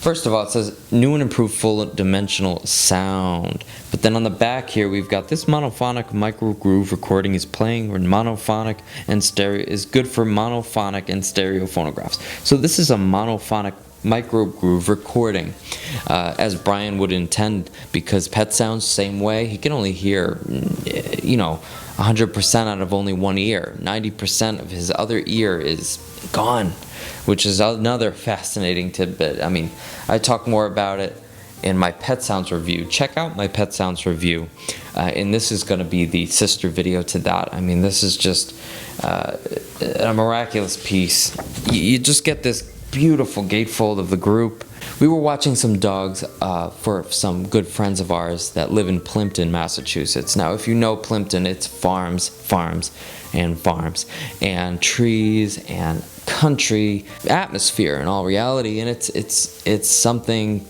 First of all, it says new and improved full dimensional sound. But then on the back here, we've got this monophonic micro groove recording is playing with monophonic and stereo, is good for monophonic and stereo phonographs. So this is a monophonic micro groove recording, as Brian would intend, because Pet Sounds same way. He can only hear, 100% out of only one ear. 90% of his other ear is gone, which is another fascinating tidbit. I mean, I talk more about it in my Pet Sounds review. Check out my Pet Sounds review, and this is going to be the sister video to that. I mean, this is just a miraculous piece. You just get this beautiful gatefold of the group. We were watching some dogs for some good friends of ours that live in Plimpton, Massachusetts. Now, if you know Plimpton, it's farms, and trees and country atmosphere in all reality, and it's something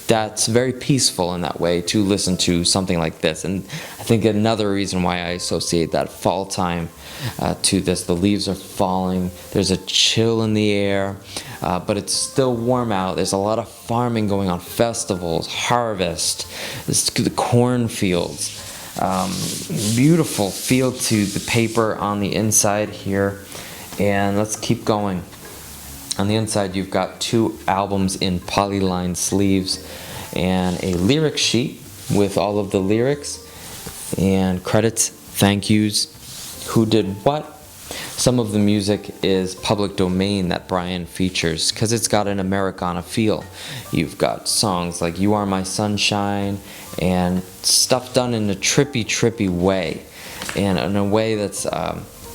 that's very peaceful in that way to listen to something like this. And I think another reason why I associate that fall time to this, the leaves are falling, there's a chill in the air, but it's still warm out. There's a lot of farming going on, festivals, harvest, the cornfields. Beautiful feel to the paper on the inside here. And let's keep going. On the inside, you've got 2 albums in polyline sleeves and a lyric sheet with all of the lyrics and credits, thank yous, who did what. Some of the music is public domain that Brian features because it's got an Americana feel. You've got songs like You Are My Sunshine and stuff done in a trippy way, and in a way that's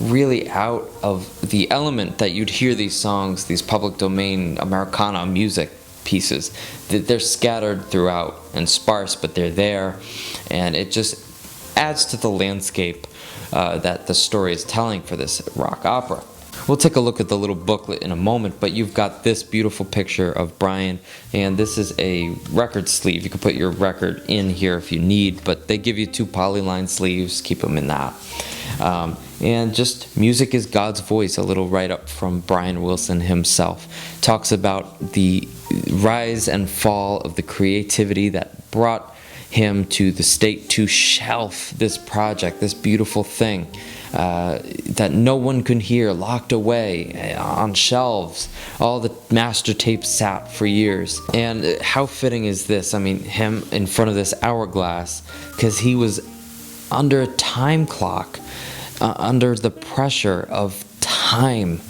really out of the element that you'd hear these songs, these public domain Americana music pieces. They're scattered throughout and sparse, but they're there, and it just adds to the landscape that the story is telling for this rock opera. We'll take a look at the little booklet in a moment, but you've got this beautiful picture of Brian, and this is a record sleeve. You can put your record in here if you need, but they give you 2 polyline sleeves, keep them in that. And just Music is God's Voice, a little write-up from Brian Wilson himself. Talks about the rise and fall of the creativity that brought him to the state to shelf this project, this beautiful thing that no one could hear, locked away on shelves. All the master tapes sat for years. And how fitting is this? I mean, him in front of this hourglass, because he was under a time clock, under the pressure of time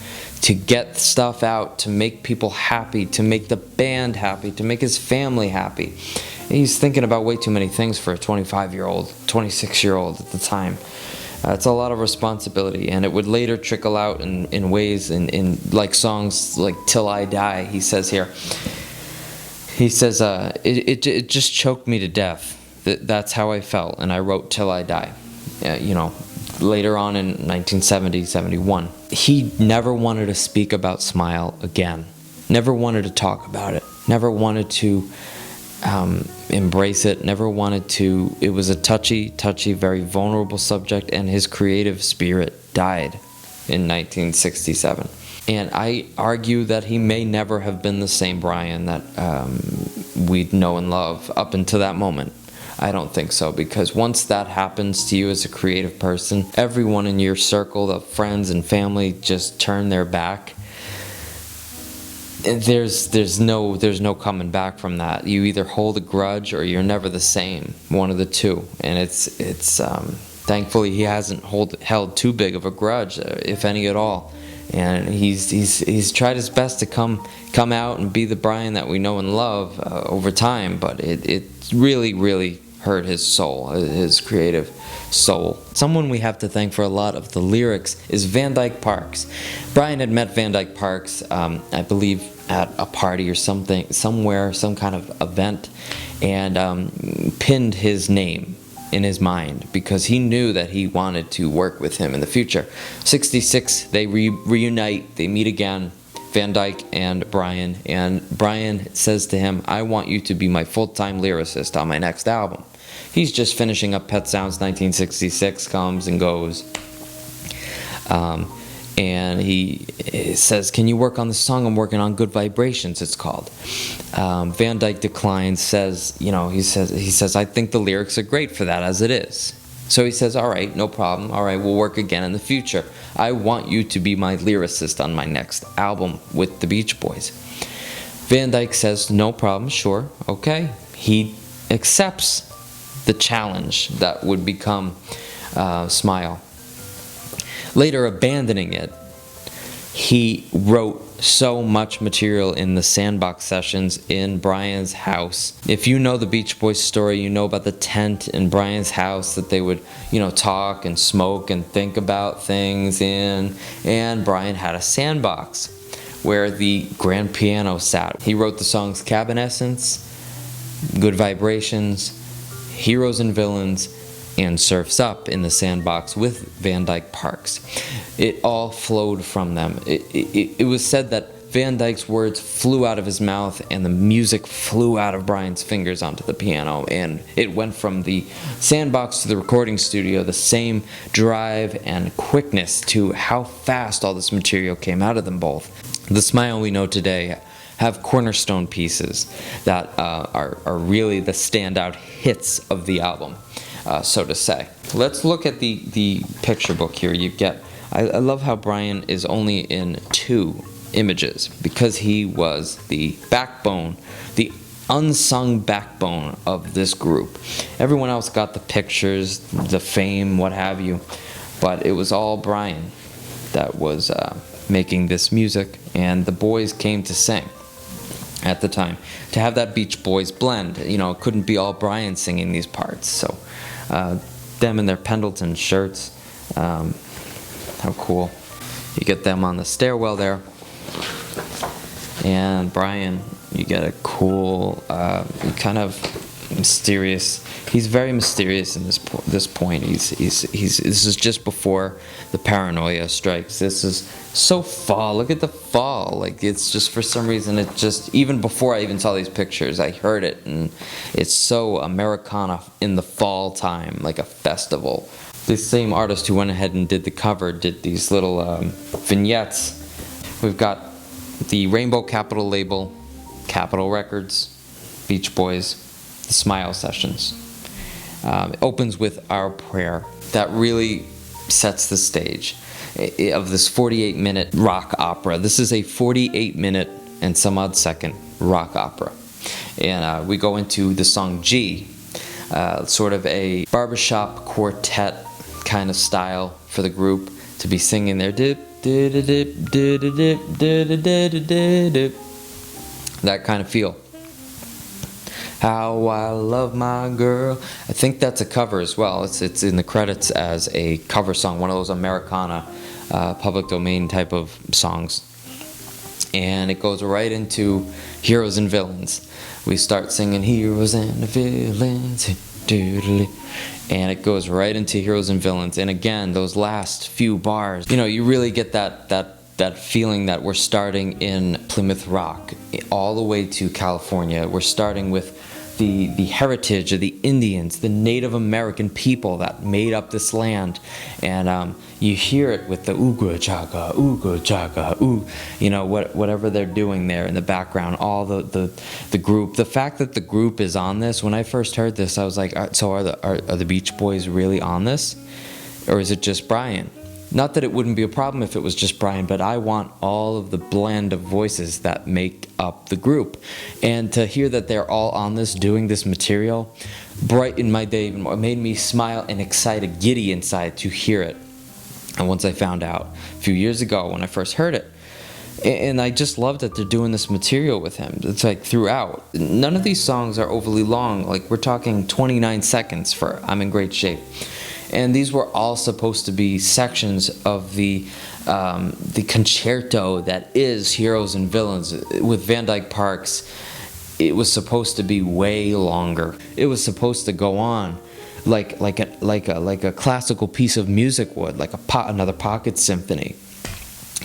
to get stuff out, to make people happy, to make the band happy, to make his family happy. He's thinking about way too many things for a 25-year-old, 26-year-old at the time. It's a lot of responsibility, and it would later trickle out in ways, in like songs like Till I Die, he says here. He says, it just choked me to death. That's how I felt, and I wrote Till I Die. Later on in 1970, 71. He never wanted to speak about SMiLE again. Never wanted to talk about it. Never wanted to embrace it. Never wanted to. It was a touchy, very vulnerable subject, and his creative spirit died in 1967. And I argue that he may never have been the same Brian that we'd know and love up until that moment. I don't think so, because once that happens to you as a creative person, everyone in your circle of friends and family just turn their back. There's no coming back from that. You either hold a grudge or you're never the same. One of the two. And it's thankfully he hasn't held too big of a grudge, if any at all. And he's tried his best to come out and be the Brian that we know and love over time, but it really hurt his soul, his creative soul. Someone we have to thank for a lot of the lyrics is Van Dyke Parks. Brian had met Van Dyke Parks, I believe, at a party or something, somewhere, some kind of event, and pinned his name in his mind because he knew that he wanted to work with him in the future. 66, they reunite, they meet again, Van Dyke and Brian says to him, I want you to be my full-time lyricist on my next album. He's just finishing up Pet Sounds. 1966 comes and goes. and he says, "Can you work on the song? I'm working on Good Vibrations," it's called. Van Dyke declines, says, he says, "I think the lyrics are great for that as it is." So he says, "All right, no problem. All right, we'll work again in the future. I want you to be my lyricist on my next album with the Beach Boys." Van Dyke says, "No problem, sure, okay." He accepts the challenge that would become SMiLE. Later, abandoning it, he wrote so much material in the Sandbox sessions in Brian's house. If you know the Beach Boys story, you know about the tent in Brian's house that they would, talk and smoke and think about things in. And Brian had a sandbox where the grand piano sat. He wrote the songs Cabinescence, Good Vibrations, Heroes and Villains, and Surf's Up in the Sandbox with Van Dyke Parks. It all flowed from them. It was said that Van Dyke's words flew out of his mouth and the music flew out of Brian's fingers onto the piano, and it went from the Sandbox to the recording studio, the same drive and quickness to how fast all this material came out of them both. The SMiLE we know today have cornerstone pieces that are really the standout hits of the album. So to say. Let's look at the picture book here. I love how Brian is only in 2 images because he was the backbone, the unsung backbone of this group. Everyone else got the pictures, the fame, what have you, but it was all Brian that was making this music, and the boys came to sing at the time. To have that Beach Boys blend, it couldn't be all Brian singing these parts, so them in their Pendleton shirts, how cool. You get them on the stairwell there, and Brian, you get a cool, kind of mysterious. He's very mysterious in this point. This is just before the paranoia strikes. This is so fall. Look at the fall. Like, it's just, for some reason, it just, even before I even saw these pictures, I heard it, and it's so Americana in the fall time, like a festival. The same artist who went ahead and did the cover did these little vignettes. We've got the Rainbow Capitol label, Capitol Records, Beach Boys, the SMiLE sessions. It opens with Our Prayer. That really sets the stage of this 48-minute rock opera. This is a 48-minute and some odd second rock opera. And we go into the song G, sort of a barbershop quartet kind of style for the group to be singing their dip, dip, dip, dip, dip, dip, dip, dip, dip. That kind of feel. How I Love My Girl. I think that's a cover as well. It's in the credits as a cover song, one of those Americana public domain type of songs. And it goes right into Heroes and Villains. We start singing Heroes and Villains, and it goes right into Heroes and Villains. And again, those last few bars, you really get that feeling that we're starting in Plymouth Rock all the way to California. We're starting with the heritage of the Indians, the Native American people that made up this land, and you hear it with the ooga jaga, ooh, whatever they're doing there in the background. All the group, the fact that the group is on this. When I first heard this, I was like, so are the Beach Boys really on this, or is it just Brian? Not that it wouldn't be a problem if it was just Brian, but I want all of the blend of voices that make up the group. And to hear that they're all on this, doing this material, brightened my day even more. It made me smile and excited, giddy inside to hear it. And once I found out a few years ago when I first heard it, and I just love that they're doing this material with him. It's like throughout. None of these songs are overly long. Like, we're talking 29 seconds for I'm in Great Shape. And these were all supposed to be sections of the concerto that is Heroes and Villains. With Van Dyke Parks, it was supposed to be way longer. It was supposed to go on like a classical piece of music would, like another pocket symphony.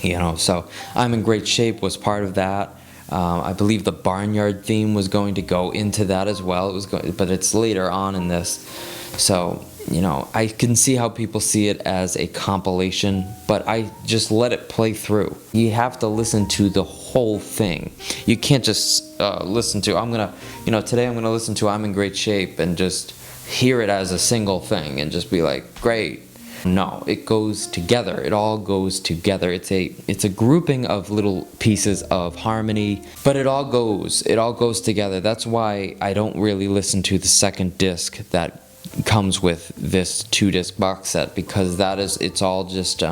So I'm in Great Shape was part of that. I believe the Barnyard theme was going to go into that as well. But it's later on in this. So I can see how people see it as a compilation, but I just let it play through. You have to listen to the whole thing. You can't just listen to, today I'm gonna listen to I'm in Great Shape and just hear it as a single thing and just be like, great. No, it goes together. It all goes together. It's a grouping of little pieces of harmony, but it all goes together. That's why I don't really listen to the second disc that comes with this 2-disc box set, because it's all just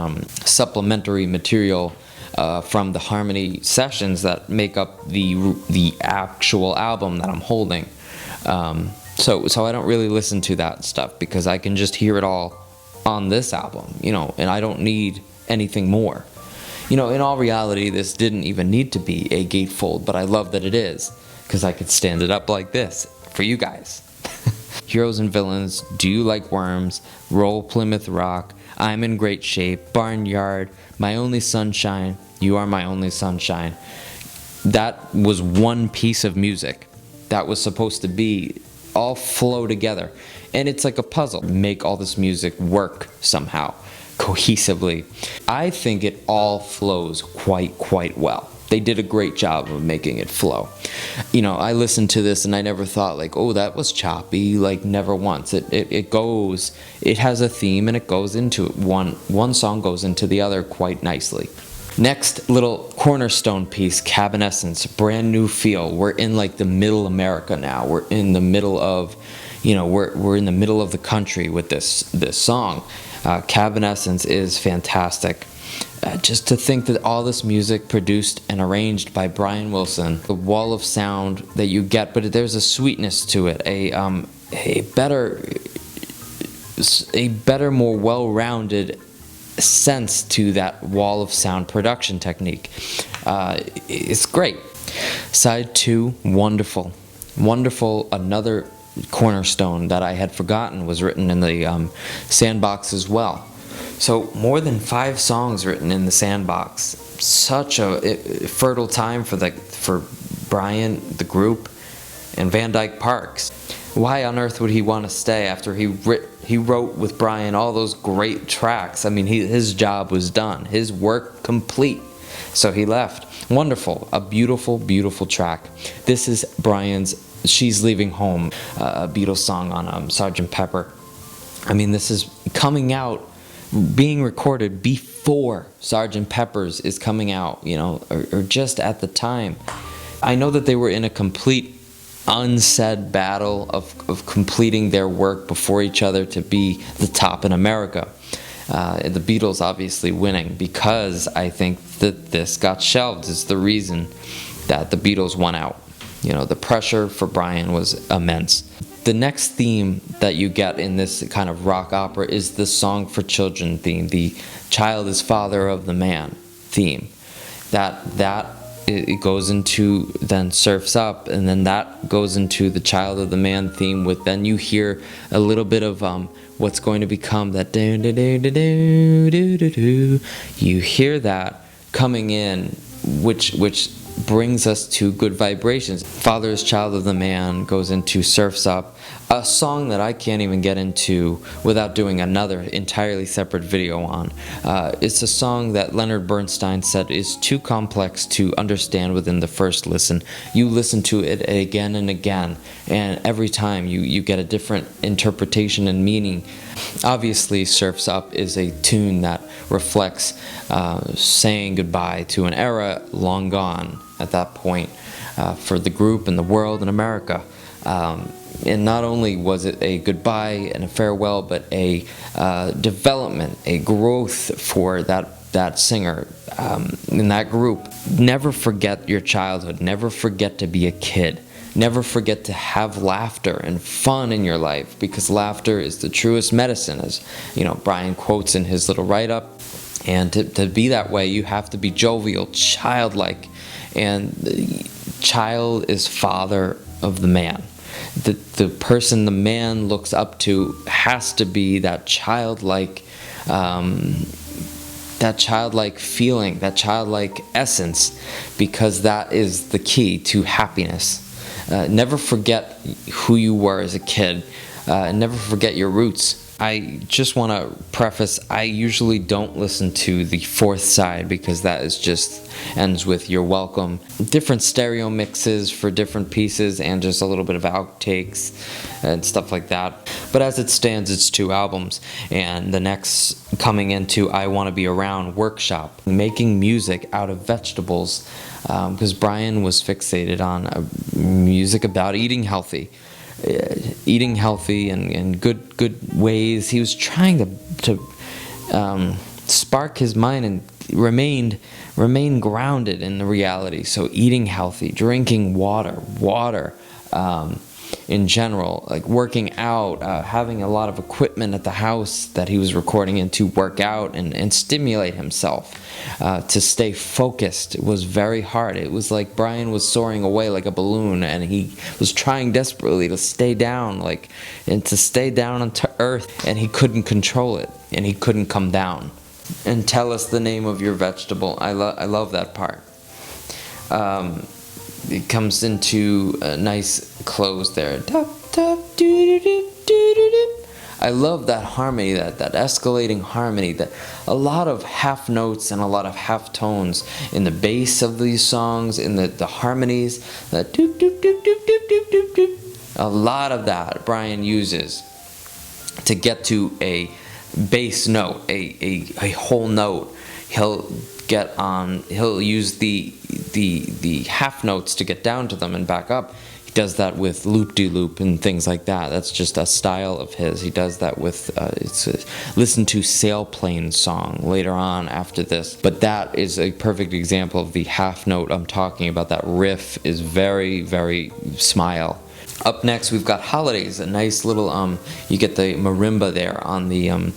supplementary material from the harmony sessions that make up the actual album that I'm holding. So I don't really listen to that stuff because I can just hear it all on this album, and I don't need anything more. In all reality, this didn't even need to be a gatefold, but I love that it is, because I could stand it up like this for you guys. Heroes and Villains, Do You Like Worms, Roll Plymouth Rock, I'm in Great Shape, Barnyard, My Only Sunshine, You Are My Only Sunshine. That was one piece of music that was supposed to be all flow together. And it's like a puzzle. Make all this music work somehow, cohesively. I think it all flows quite well. They did a great job of making it flow. I listened to this and I never thought like, oh, that was choppy, like never once. It has a theme and it goes into it. One song goes into the other quite nicely. Next little cornerstone piece, Cabinescence, Brand New Feel. We're in like the middle America now. We're in the middle of, we're in the middle of the country with this song. Cabinescence is fantastic. Just to think that all this music produced and arranged by Brian Wilson, the wall of sound that you get, but there's a sweetness to it, a better, more well-rounded sense to that wall of sound production technique. It's great. Side 2, wonderful. Another cornerstone that I had forgotten was written in the Sandbox as well. So more than 5 songs written in the Sandbox. Such a fertile time for Brian, the group, and Van Dyke Parks. Why on earth would he want to stay after he wrote with Brian all those great tracks? I mean, his job was done, his work complete. So he left. Wonderful, a beautiful track. This is Brian's She's Leaving Home, a Beatles song on Sgt. Pepper. I mean, this is coming out, being recorded before Sgt. Pepper's is coming out, or just at the time. I know that they were in a complete unsaid battle of completing their work before each other to be the top in America. The Beatles obviously winning, because I think that this got shelved is the reason that the Beatles won out. The pressure for Brian was immense. The next theme that you get in this kind of rock opera is the Song for Children theme, the child is father of the man theme. It goes into then Surf's Up, and then that goes into the child of the man theme, with then you hear a little bit of what's going to become that do do do do do do do. You hear that coming in, which brings us to Good Vibrations. Father's Child of the Man goes into Surf's Up, a song that I can't even get into without doing another entirely separate video on. It's a song that Leonard Bernstein said is too complex to understand within the first listen. You listen to it again and again, and every time you get a different interpretation and meaning. Obviously, Surf's Up is a tune that reflects saying goodbye to an era long gone at that point for the group and the world and America. And not only was it a goodbye and a farewell, but a development, a growth for that singer in that group. Never forget your childhood. Never forget to be a kid. Never forget to have laughter and fun in your life, because laughter is the truest medicine, as Brian quotes in his little write-up. And to be that way, you have to be jovial, childlike, and the child is father of the man. The person the man looks up to has to be that childlike feeling, that childlike essence, because that is the key to happiness. Never forget who you were as a kid. Never forget your roots. I just want to preface, I usually don't listen to the fourth side because that is just ends with "You're welcome." Different stereo mixes for different pieces and just a little bit of outtakes and stuff like that. But as it stands, it's 2 albums. And the next coming into I Want to Be Around workshop, making music out of vegetables, because Brian was fixated on music about eating healthy. And good ways. He was trying to spark his mind and remain grounded in the reality. So eating healthy, drinking water, in general, like working out, having a lot of equipment at the house that he was recording in to work out and stimulate himself, to stay focused. It was very hard. It was like Brian was soaring away like a balloon, and he was trying desperately to stay down, to stay down onto earth, and he couldn't control it, and he couldn't come down. And tell us the name of your vegetable. I love that part. It comes into a nice close there. I love that harmony, that escalating harmony, that a lot of half notes and a lot of half tones in the bass of these songs, in the harmonies, that doop doop doop doop doop doop doop doop. A lot of that Brian uses to get to a bass note, a whole note. He'll use the half notes to get down to them and back up. He does that with loop-de-loop and things like that. That's just a style of his. He does that with listen to Sailplane song later on after this. But that is a perfect example of the half note I'm talking about. That riff is very, very SMiLE. Up next we've got Holidays, a nice little you get the marimba there on the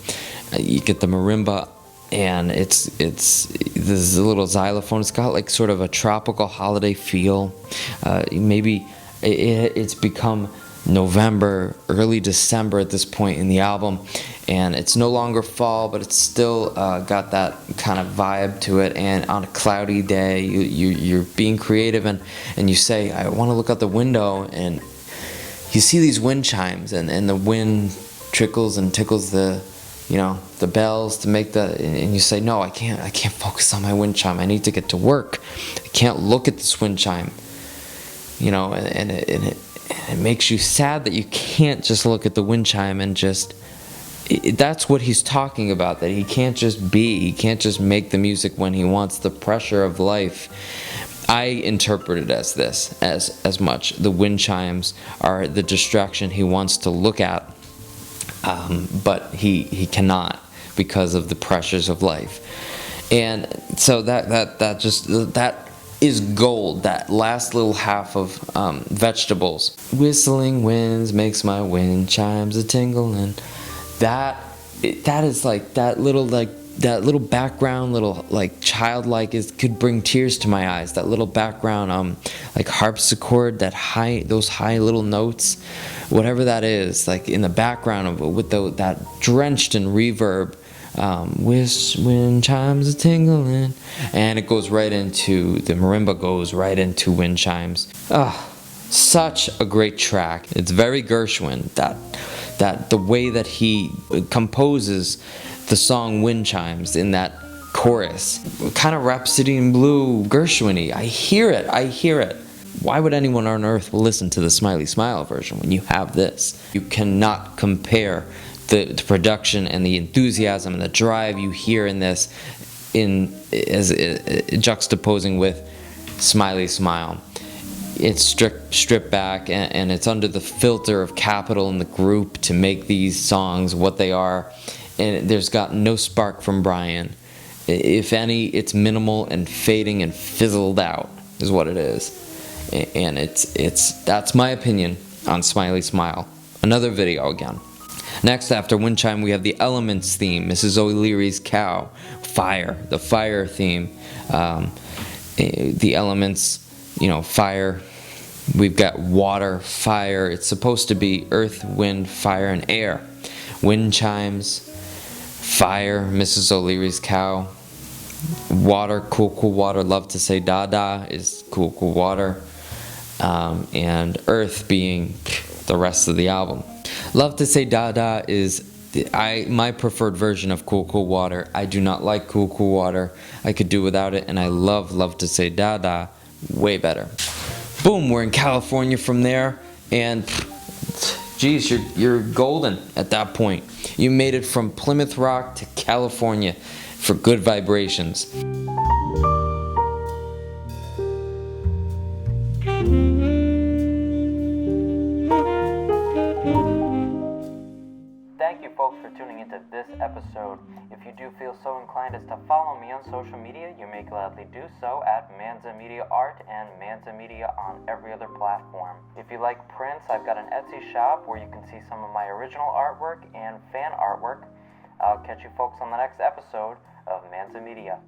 you get the marimba. And it's this a little xylophone. It's got like sort of a tropical holiday feel. Maybe it's become November, early December at this point in the album, and it's no longer fall, but it's still got that kind of vibe to it. And on a cloudy day, you're being creative, and you say, I want to look out the window, and you see these wind chimes, and the wind trickles and tickles the bells to make and you say, no, I can't focus on my wind chime. I need to get to work. I can't look at this wind chime. And it makes you sad that you can't just look at the wind chime and just, that's what he's talking about, that he can't just he can't just make the music when he wants. The pressure of life. I interpret it as this, as much. The wind chimes are the distraction he wants to look at. But he cannot because of the pressures of life, and so that is gold. That last little half of vegetables, whistling winds makes my wind chimes a tingle, and that is like that little background, little like childlike could bring tears to my eyes. That little background, like harpsichord, those high little notes, whatever that is, like in the background with that drenched in reverb, wind chimes a tingling, and it goes right into the marimba, goes right into wind chimes. Such a great track. It's very Gershwin. That the way that he composes the song Wind Chimes in that chorus, kind of Rhapsody in Blue, Gershwin-y. I hear it. Why would anyone on earth listen to the SMiLE version when you have this? You cannot compare the production and the enthusiasm and the drive you hear in this as juxtaposing with SMiLE. It's stripped back, and it's under the filter of Capitol and the group to make these songs what they are. And there's got no spark from Brian. If any, it's minimal and fading and fizzled out is what it is. And that's my opinion on SMiLE. Another video again. Next, after Wind Chime, we have the Elements theme, Mrs. O'Leary's Cow, the fire theme. The elements, fire. We've got water, fire. It's supposed to be earth, wind, fire, and air. Wind chimes, fire, Mrs. O'Leary's Cow. Water, cool water. Love to Say Dada is cool water. And earth being the rest of the album. Love to Say Dada is My preferred version of Cool Cool Water. I do not like Cool Cool Water. I could do without it, and I love to say Dada. Way better. Boom, we're in California from there, and geez, you're golden at that point. You made it from Plymouth Rock to California for good vibrations. Thank you, folks, for tuning into this episode. If you do feel so inclined as to follow me on social media, you may gladly do so at Manza Media Art and Manza Media on every other platform. If you like prints, I've got an Etsy shop where you can see some of my original artwork and fan artwork. I'll catch you folks on the next episode of Manza Media.